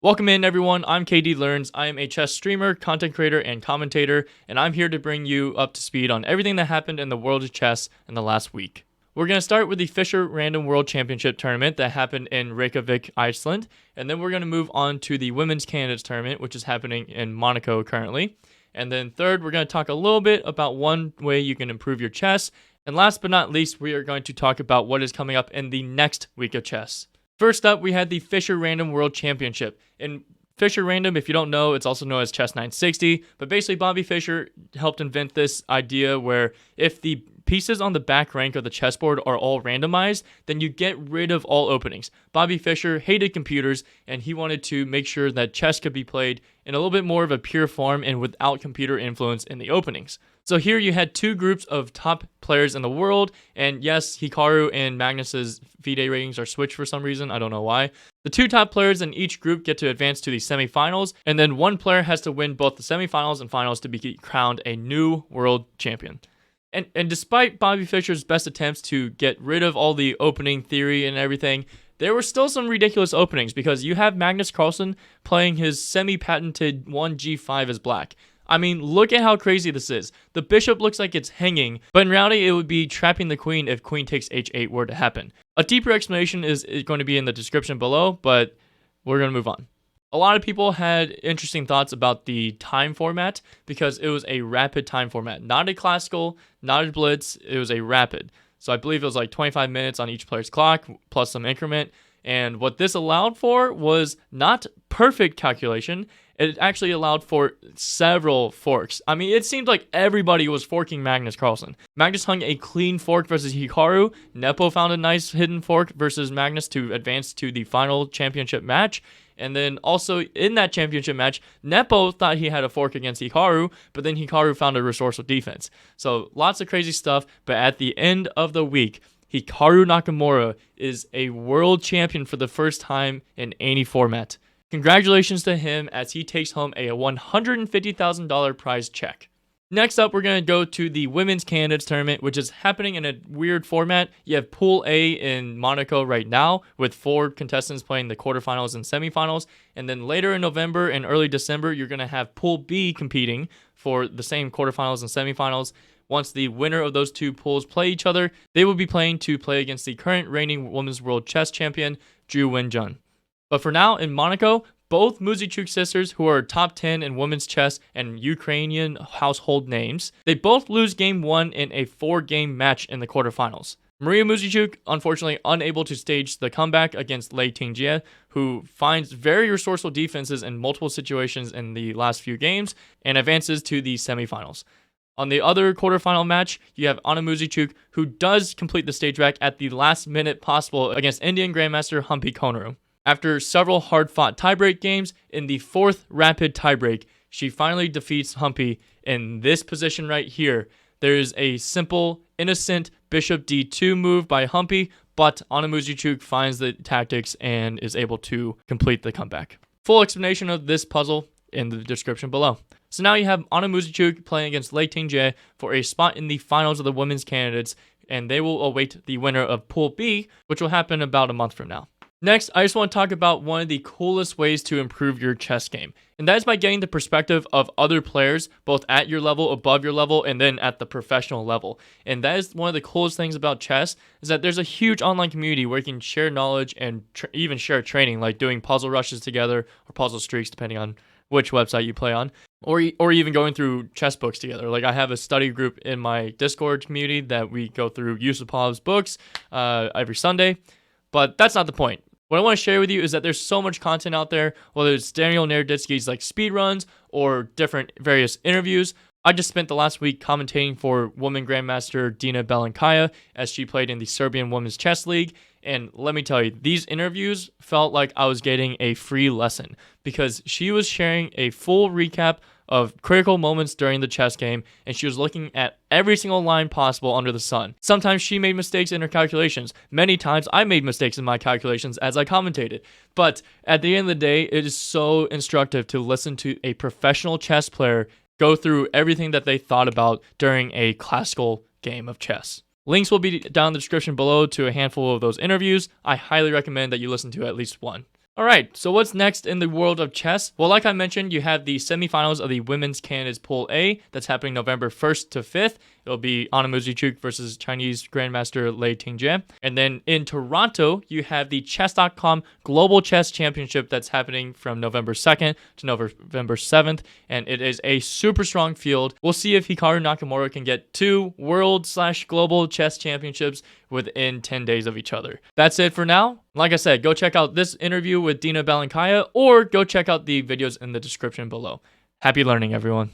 Welcome in, everyone. I'm KDlearns. I am a chess streamer, content creator, and commentator, and I'm here to bring you up to speed on everything that happened in the world of chess in the last week. We're going to start with the Fischer Random World Championship tournament that happened in Reykjavik, Iceland, and then we're going to move on to the Women's Candidates tournament, which is happening in Monaco currently. And then third, we're going to talk a little bit about one way you can improve your chess. And last but not least, we are going to talk about what is coming up in the next week of chess. First up, we had the Fischer Random World Championship. In Fischer Random, if you don't know, it's also known as Chess 960, but basically Bobby Fischer helped invent this idea where if the pieces on the back rank of the chessboard are all randomized, then you get rid of all openings. Bobby Fischer hated computers, and he wanted to make sure that chess could be played in a little bit more of a pure form and without computer influence in the openings. So here you had two groups of top players in the world, and yes, Hikaru and Magnus's FIDE ratings are switched for some reason, I don't know why. The two top players in each group get to advance to the semifinals, and then one player has to win both the semifinals and finals to be crowned a new world champion. And despite Bobby Fischer's best attempts to get rid of all the opening theory and everything, there were still some ridiculous openings because you have Magnus Carlsen playing his semi-patented 1g5 as black. I mean, look at how crazy this is. The bishop looks like it's hanging, but in reality, it would be trapping the queen if queen takes h8 were to happen. A deeper explanation is going to be in the description below, but we're going to move on. A lot of people had interesting thoughts about the time format because it was a rapid time format. Not a classical, not a blitz, it was a rapid. So I believe it was like 25 minutes on each player's clock plus some increment. And what this allowed for was not perfect calculation. It actually allowed for several forks. I mean, it seemed like everybody was forking Magnus Carlsen. Magnus hung a clean fork versus Hikaru. Nepo found a nice hidden fork versus Magnus to advance to the final championship match. And then also in that championship match, Nepo thought he had a fork against Hikaru, but then Hikaru found a resourceful defense. So lots of crazy stuff, but at the end of the week, Hikaru Nakamura is a world champion for the first time in any format. Congratulations to him as he takes home a $150,000 prize check. Next up, we're going to go to the Women's Candidates Tournament, which is happening in a weird format. You have Pool A in Monaco right now, with 4 contestants playing the quarterfinals and semifinals. And then later in November and early December, you're going to have Pool B competing for the same quarterfinals and semifinals. Once the winner of those two pools play each other, they will be playing to play against the current reigning Women's World Chess Champion, Ju Wen-jun. But for now, in Monaco, both Muzychuk sisters, who are top 10 in women's chess and Ukrainian household names, they both lose game 1 in a 4-game match in the quarterfinals. Maria Muzychuk, unfortunately, unable to stage the comeback against Lei Tingjie, who finds very resourceful defenses in multiple situations in the last few games and advances to the semifinals. On the other quarterfinal match, you have Anna Muzychuk, who does complete the stage back at the last minute possible against Indian Grandmaster Humpy Koneru. After several hard-fought tiebreak games, in the 4th rapid tiebreak, she finally defeats Humpy in this position right here. There is a simple, innocent bishop d2 move by Humpy, but Anna Muzychuk finds the tactics and is able to complete the comeback. Full explanation of this puzzle in the description below. So now you have Anna Muzychuk playing against Lei Tingjie for a spot in the finals of the women's candidates, and they will await the winner of Pool B, which will happen about a month from now. Next, I just want to talk about one of the coolest ways to improve your chess game, and that is by getting the perspective of other players, both at your level, above your level, and then at the professional level. And that is one of the coolest things about chess, is that there's a huge online community where you can share knowledge and even share training, like doing puzzle rushes together, or puzzle streaks, depending on which website you play on, or even going through chess books together. Like I have a study group in my Discord community that we go through Yusupov's books every Sunday, but that's not the point. What I want to share with you is that there's so much content out there, whether it's Daniel Naroditsky's like speedruns or different various interviews. I just spent the last week commentating for woman grandmaster Dina Belenkaya as she played in the Serbian Women's Chess League. And let me tell you, these interviews felt like I was getting a free lesson because she was sharing a full recap of critical moments during the chess game, and she was looking at every single line possible under the sun. Sometimes she made mistakes in her calculations. Many times I made mistakes in my calculations as I commentated. But at the end of the day, it is so instructive to listen to a professional chess player go through everything that they thought about during a classical game of chess. Links will be down in the description below to a handful of those interviews. I highly recommend that you listen to at least one. Alright, so what's next in the world of chess? Well, like I mentioned, you have the semifinals of the Women's Candidates Pool A that's happening November 1st to 5th. It'll be Anna Muzychuk versus Chinese Grandmaster Lei Tingjie. And then in Toronto, you have the Chess.com Global Chess Championship that's happening from November 2nd to November 7th. And it is a super strong field. We'll see if Hikaru Nakamura can get 2 world/global chess championships within 10 days of each other. That's it for now. Like I said, go check out this interview with Dina Belenkaya or go check out the videos in the description below. Happy learning, everyone.